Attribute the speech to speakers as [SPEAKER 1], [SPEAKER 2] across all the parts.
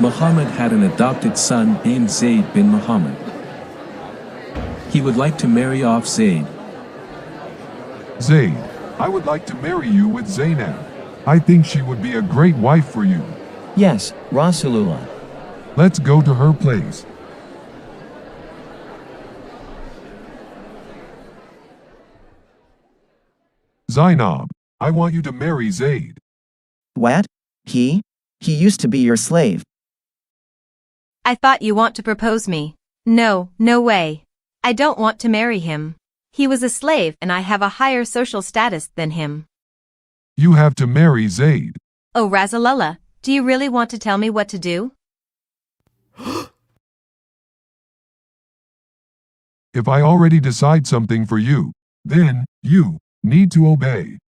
[SPEAKER 1] Muhammad had an adopted son named Zayd bin Muhammad. He would like to marry off Zayd.
[SPEAKER 2] Zayd, I would like to marry you with Zainab. I think she would be a great wife for you.
[SPEAKER 3] Yes, Rasulullah.
[SPEAKER 2] Let's go to her place. Zainab, I want you to marry Zayd.
[SPEAKER 4] What? He used to be your slave.
[SPEAKER 5] I thought you want to propose me. No, no way. I don't want to marry him. He was a slave and I have a higher social status than him.
[SPEAKER 2] You have to marry Zayd.
[SPEAKER 5] Oh Rasulullah, do you really want to tell me what to do?
[SPEAKER 2] If I already decide something for you, then you need to obey.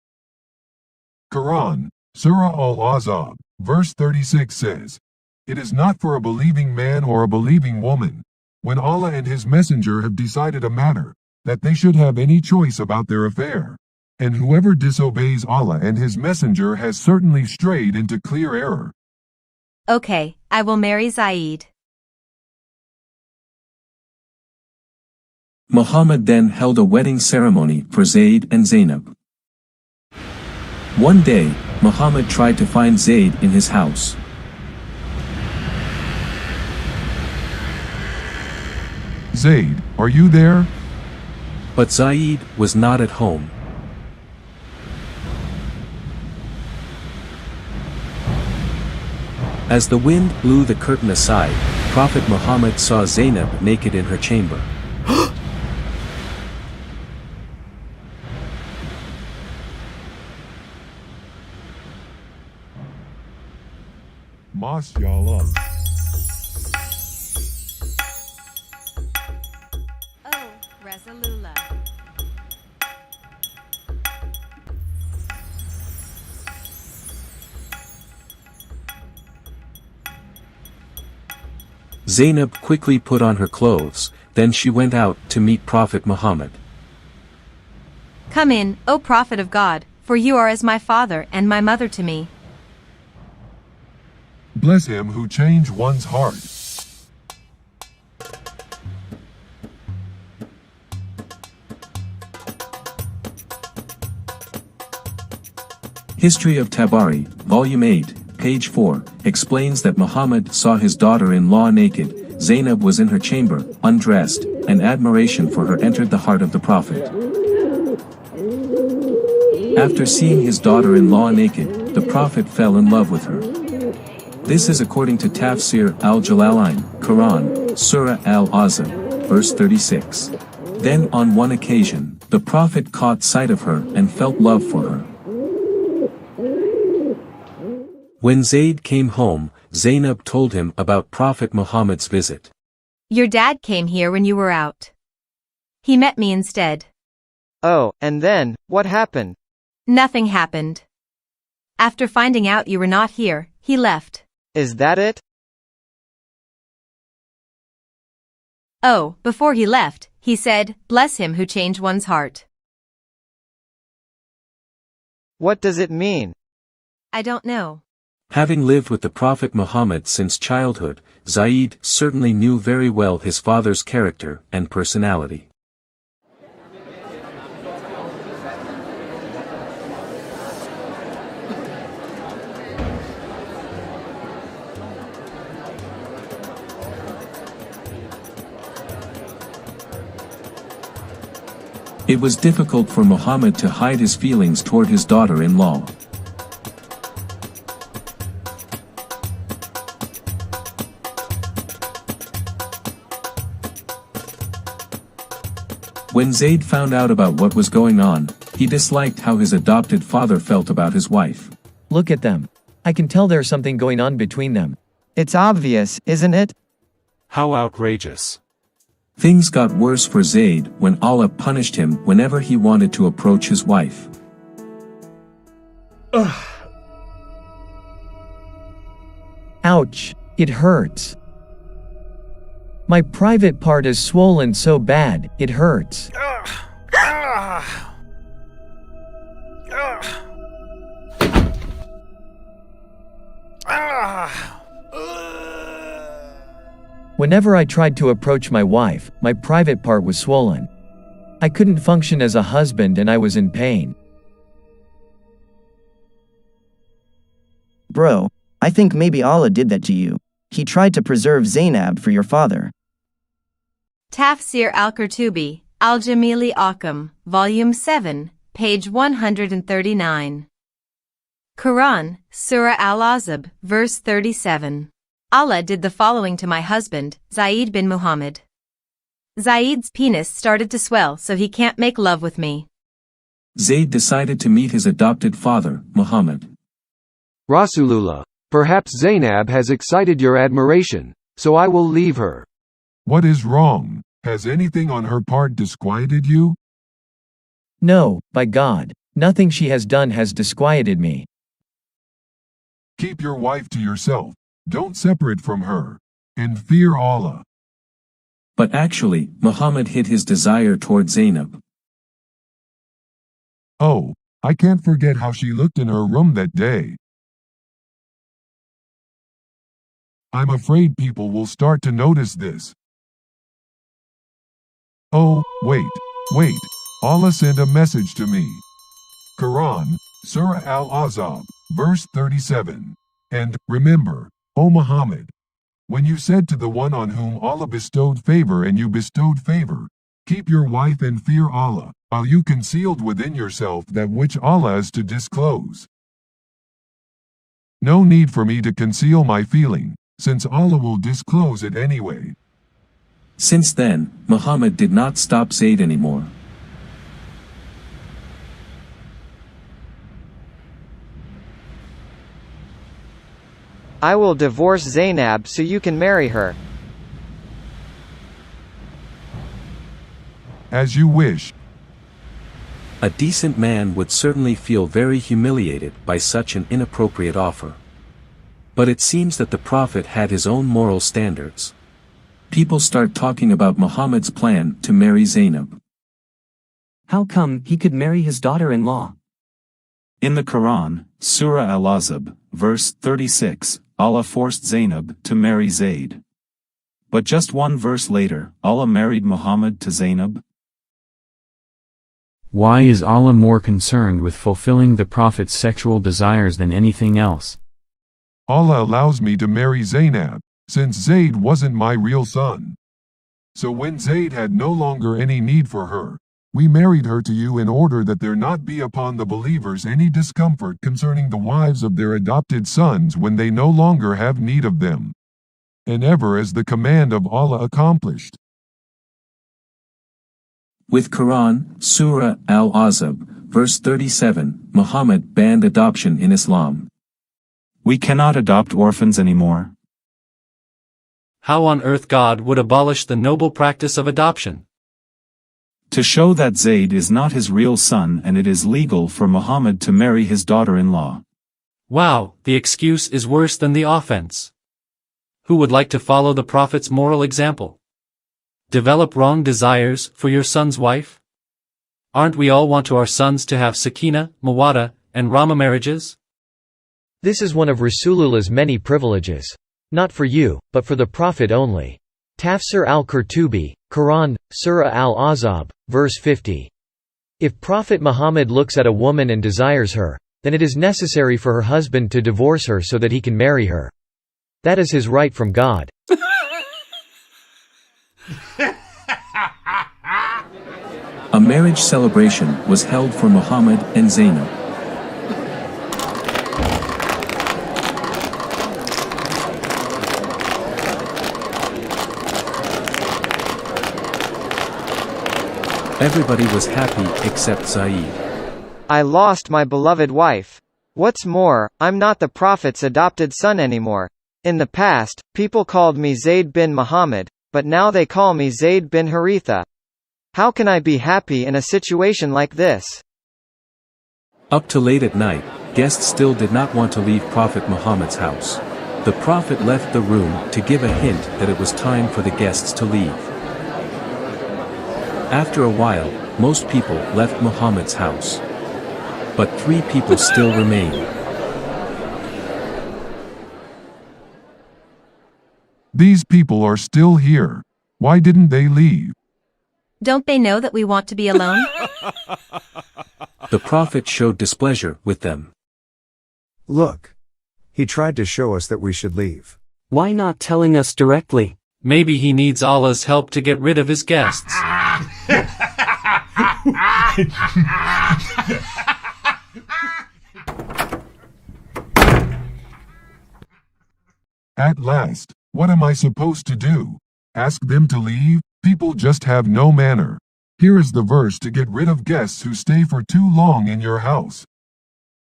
[SPEAKER 2] Quran, Surah Al-Ahzab, verse 36 says, "It is not for a believing man or a believing woman, when Allah and His Messenger have decided a matter, that they should have any choice about their affair. And whoever disobeys Allah and His Messenger has certainly strayed into clear error."
[SPEAKER 5] Okay, I will marry Zayd.
[SPEAKER 1] Muhammad then held a wedding ceremony for Zayd and Zainab. One day, Muhammad tried to find Zayd in his house.
[SPEAKER 2] Zayd, are you there?
[SPEAKER 1] But Zayd was not at home. As the wind blew the curtain aside, Prophet Muhammad saw Zainab naked in her chamber.
[SPEAKER 2] MashaAllah.
[SPEAKER 5] Oh, Rasulullah.
[SPEAKER 1] Zainab quickly put on her clothes, then she went out to meet Prophet Muhammad.
[SPEAKER 5] Come in, O Prophet of God, for you are as my father and my mother to me.
[SPEAKER 2] Bless him who changed one's heart.
[SPEAKER 1] History of Tabari, Volume 8, page 4, explains that Muhammad saw his daughter-in-law naked. Zainab was in her chamber, undressed, and admiration for her entered the heart of the Prophet. After seeing his daughter-in-law naked, the Prophet fell in love with her. This is according to Tafsir al-Jalalain, Quran, Surah al-Ahzab, verse 36. Then on one occasion, the Prophet caught sight of her and felt love for her. When Zayd came home, Zainab told him about Prophet Muhammad's visit.
[SPEAKER 5] Your dad came here when you were out. He met me instead.
[SPEAKER 6] Oh, and then, what happened?
[SPEAKER 5] Nothing happened. After finding out you were not here, he left.
[SPEAKER 6] Is that it?
[SPEAKER 5] Oh, before he left, he said, bless him who changed one's heart.
[SPEAKER 6] What does it mean?
[SPEAKER 5] I don't know.
[SPEAKER 1] Having lived with the Prophet Muhammad since childhood, Zayd certainly knew very well his father's character and personality. It was difficult for Muhammad to hide his feelings toward his daughter-in-law. When Zayd found out about what was going on, he disliked how his adopted father felt about his wife.
[SPEAKER 3] Look at them. I can tell there's something going on between them.
[SPEAKER 4] It's obvious, isn't it?
[SPEAKER 1] How outrageous. Things got worse for Zayd when Allah punished him whenever he wanted to approach his wife.
[SPEAKER 3] Ouch, it hurts. My private part is swollen so bad, it hurts. Whenever I tried to approach my wife, my private part was swollen. I couldn't function as a husband and I was in pain.
[SPEAKER 4] Bro, I think maybe Allah did that to you. He tried to preserve Zainab for your father.
[SPEAKER 5] Tafsir al-Qurtubi, Al-Jamili Akam, Volume 7, page 139. Quran, Surah Al-Azab, verse 37. Allah did the following to my husband, Zaid bin Muhammad. Zaid's penis started to swell so he can't make love with me.
[SPEAKER 1] Zaid decided to meet his adopted father, Muhammad.
[SPEAKER 7] Rasulullah, perhaps Zainab has excited your admiration, so I will leave her.
[SPEAKER 2] What is wrong? Has anything on her part disquieted you?
[SPEAKER 3] No, by God, nothing she has done has disquieted me.
[SPEAKER 2] Keep your wife to yourself, don't separate from her, and fear Allah.
[SPEAKER 1] But actually, Muhammad hid his desire toward Zainab.
[SPEAKER 2] Oh, I can't forget how she looked in her room that day. I'm afraid people will start to notice this. Oh, wait, Allah sent a message to me. Quran, Surah Al-Azab, verse 37. And, remember, O Muhammad, when you said to the one on whom Allah bestowed favor and you bestowed favor, keep your wife and fear Allah, while you concealed within yourself that which Allah is to disclose. No need for me to conceal my feeling, since Allah will disclose it anyway.
[SPEAKER 1] Since then, Muhammad did not stop Zaid anymore.
[SPEAKER 6] I will divorce Zainab so you can marry her.
[SPEAKER 2] As you wish.
[SPEAKER 1] A decent man would certainly feel very humiliated by such an inappropriate offer. But it seems that the Prophet had his own moral standards. People start talking about Muhammad's plan to marry Zainab.
[SPEAKER 8] How come he could marry his daughter-in-law?
[SPEAKER 9] In the Quran, Surah Al-Azab, verse 36, Allah forced Zainab to marry Zaid. But just one verse later, Allah married Muhammad to Zainab.
[SPEAKER 10] Why is Allah more concerned with fulfilling the Prophet's sexual desires than anything else?
[SPEAKER 2] Allah allows me to marry Zainab, since Zaid wasn't my real son. So when Zaid had no longer any need for her, we married her to you in order that there not be upon the believers any discomfort concerning the wives of their adopted sons when they no longer have need of them. And ever is the command of Allah accomplished.
[SPEAKER 1] With Quran, Surah Al-Azab, verse 37, Muhammad banned adoption in Islam.
[SPEAKER 9] We cannot adopt orphans anymore.
[SPEAKER 11] How on earth God would abolish the noble practice of adoption?
[SPEAKER 9] To show that Zaid is not his real son and it is legal for Muhammad to marry his daughter-in-law.
[SPEAKER 11] Wow, the excuse is worse than the offense. Who would like to follow the Prophet's moral example? Develop wrong desires for your son's wife? Aren't we all want our sons to have Sakina, Mawadda, and Rama marriages?
[SPEAKER 12] This is one of Rasulullah's many privileges. Not for you, but for the Prophet only. Tafsir al-Qurtubi, Quran, Surah Al-Azab, verse 50. If Prophet Muhammad looks at a woman and desires her, then it is necessary for her husband to divorce her so that he can marry her. That is his right from God.
[SPEAKER 1] A marriage celebration was held for Muhammad and Zainab. Everybody was happy except Zaid.
[SPEAKER 6] I lost my beloved wife. What's more, I'm not the Prophet's adopted son anymore. In the past, people called me Zaid bin Muhammad, but now they call me Zaid bin Haritha. How can I be happy in a situation like this?
[SPEAKER 1] Up to late at night, guests still did not want to leave Prophet Muhammad's house. The Prophet left the room to give a hint that it was time for the guests to leave. After a while, most people left Muhammad's house. But 3 people still remained.
[SPEAKER 2] These people are still here. Why didn't they leave?
[SPEAKER 5] Don't they know that we want to be alone?
[SPEAKER 1] The prophet showed displeasure with them.
[SPEAKER 13] Look. He tried to show us that we should leave.
[SPEAKER 8] Why not telling us directly?
[SPEAKER 11] Maybe he needs Allah's help to get rid of his guests.
[SPEAKER 2] At last, what am I supposed to do? Ask them to leave? People just have no manner. Here is the verse to get rid of guests who stay for too long in your house.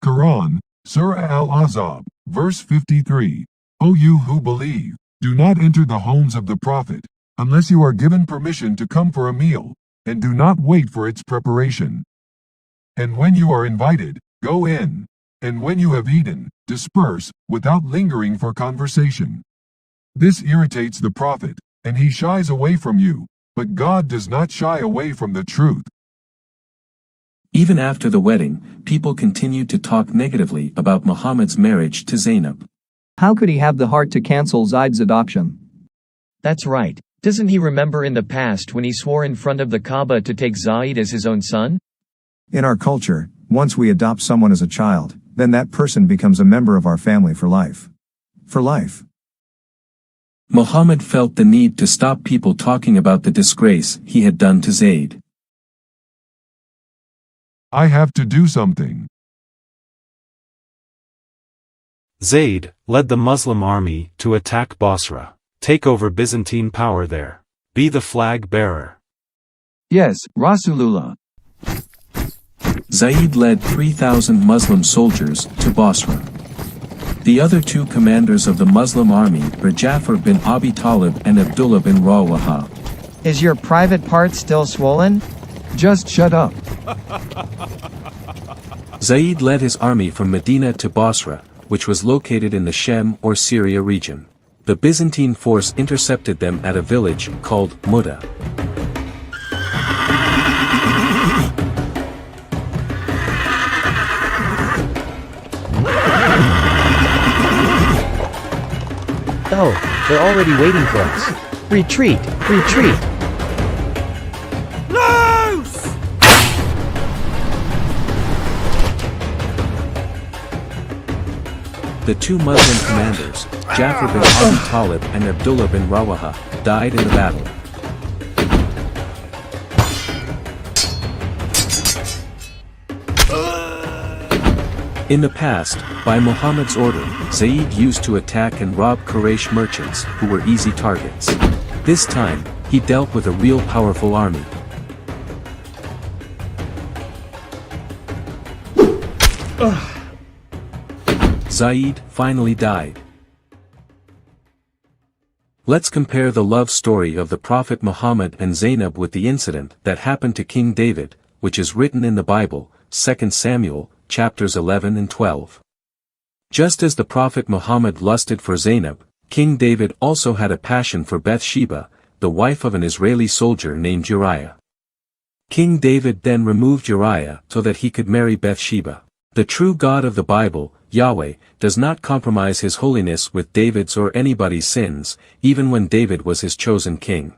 [SPEAKER 2] Quran, Surah Al-Ahzab, verse 53. O you who believe, do not enter the homes of the Prophet, unless you are given permission to come for a meal, and do not wait for its preparation. And when you are invited, go in, and when you have eaten, disperse, without lingering for conversation. This irritates the Prophet, and he shies away from you, but God does not shy away from the truth.
[SPEAKER 1] Even after the wedding, people continued to talk negatively about Muhammad's marriage to Zainab.
[SPEAKER 3] How could he have the heart to cancel Zaid's adoption? That's right. Doesn't he remember in the past when he swore in front of the Kaaba to take Zaid as his own son?
[SPEAKER 14] In our culture, once we adopt someone as a child, then that person becomes a member of our family for life. For life.
[SPEAKER 1] Muhammad felt the need to stop people talking about the disgrace he had done to Zaid.
[SPEAKER 2] I have to do something.
[SPEAKER 9] Zaid led the Muslim army to attack Basra. Take over Byzantine power there. Be the flag bearer.
[SPEAKER 3] Yes, Rasulullah.
[SPEAKER 1] Zaid led 3,000 Muslim soldiers to Basra. The other two commanders of the Muslim army were Ja'far bin Abi Talib and Abdullah bin Rawaha.
[SPEAKER 4] Is your private part still swollen?
[SPEAKER 3] Just shut up.
[SPEAKER 1] Zaid led his army from Medina to Basra, which was located in the Shem or Syria region. The Byzantine force intercepted them at a village called Muda.
[SPEAKER 12] Oh, they're already waiting for us. Retreat! Retreat!
[SPEAKER 15] Loose!
[SPEAKER 1] The two Muslim commanders, Ja'far bin Abi Talib and Abdullah bin Rawaha, died in the battle. In the past, by Muhammad's order, Zaid used to attack and rob Quraysh merchants who were easy targets. This time, he dealt with a real powerful army. Zaid finally died. Let's compare the love story of the Prophet Muhammad and Zainab with the incident that happened to King David, which is written in the Bible, 2 Samuel, chapters 11 and 12. Just as the Prophet Muhammad lusted for Zainab, King David also had a passion for Bathsheba, the wife of an Israeli soldier named Uriah. King David then removed Uriah so that he could marry Bathsheba. The true God of the Bible, Yahweh, does not compromise his holiness with David's or anybody's sins, even when David was his chosen king.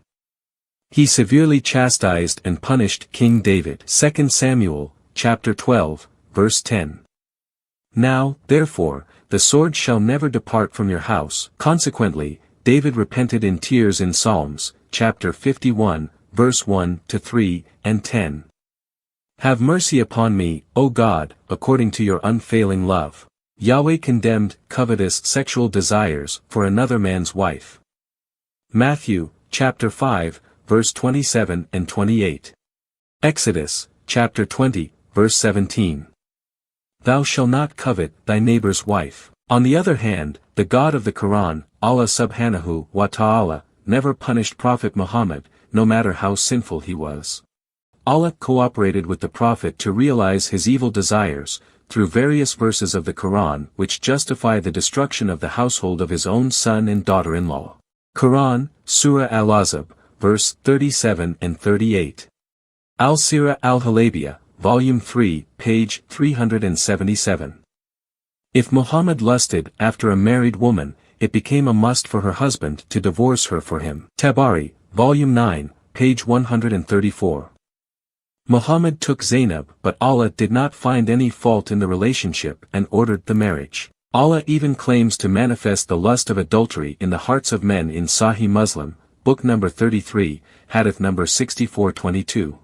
[SPEAKER 1] He severely chastised and punished King David. 2 Samuel, chapter 12, verse 10. Now, therefore, the sword shall never depart from your house. Consequently, David repented in tears in Psalms, chapter 51, verse 1 to 3 and 10. Have mercy upon me, O God, according to your unfailing love. Yahweh condemned covetous sexual desires for another man's wife. Matthew, chapter 5, verse 27 and 28. Exodus, chapter 20, verse 17. Thou shalt not covet thy neighbor's wife. On the other hand, the God of the Quran, Allah subhanahu wa ta'ala, never punished Prophet Muhammad, no matter how sinful he was. Allah cooperated with the Prophet to realize his evil desires, through various verses of the Quran which justify the destruction of the household of his own son and daughter-in-law. Quran, Surah Al-Ahzab, verse 37 and 38. Al-Sirah Al-Halabiyah, Volume 3, page 377. If Muhammad lusted after a married woman, it became a must for her husband to divorce her for him. Tabari, Volume 9, page 134. Muhammad took Zainab, but Allah did not find any fault in the relationship and ordered the marriage. Allah even claims to manifest the lust of adultery in the hearts of men in Sahih Muslim, book number 33, hadith number 6422.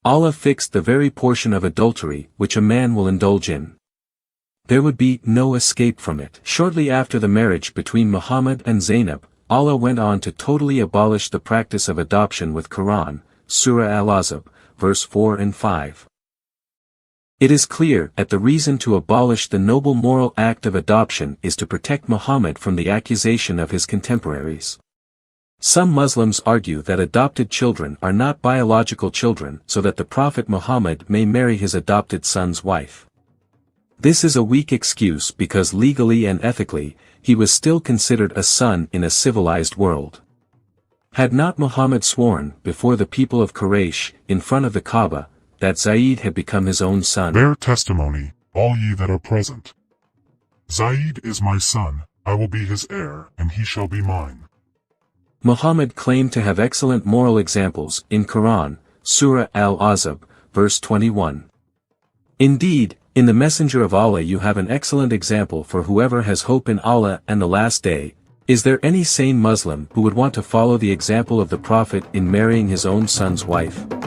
[SPEAKER 1] Allah fixed the very portion of adultery which a man will indulge in. There would be no escape from it. Shortly after the marriage between Muhammad and Zainab, Allah went on to totally abolish the practice of adoption with Quran, Surah Al-Ahzab, verse 4 and 5. It is clear that the reason to abolish the noble moral act of adoption is to protect Muhammad from the accusation of his contemporaries. Some Muslims argue that adopted children are not biological children so that the Prophet Muhammad may marry his adopted son's wife. This is a weak excuse because legally and ethically, he was still considered a son in a civilized world. Had not Muhammad sworn before the people of Quraysh, in front of the Kaaba, that Zayd had become his own son?
[SPEAKER 2] Bear testimony, all ye that are present. Zayd is my son, I will be his heir, and he shall be mine.
[SPEAKER 1] Muhammad claimed to have excellent moral examples in Quran, Surah Al-Ahzab, verse 21. Indeed, in the Messenger of Allah you have an excellent example for whoever has hope in Allah and the Last Day. Is there any sane Muslim who would want to follow the example of the Prophet in marrying his own son's wife?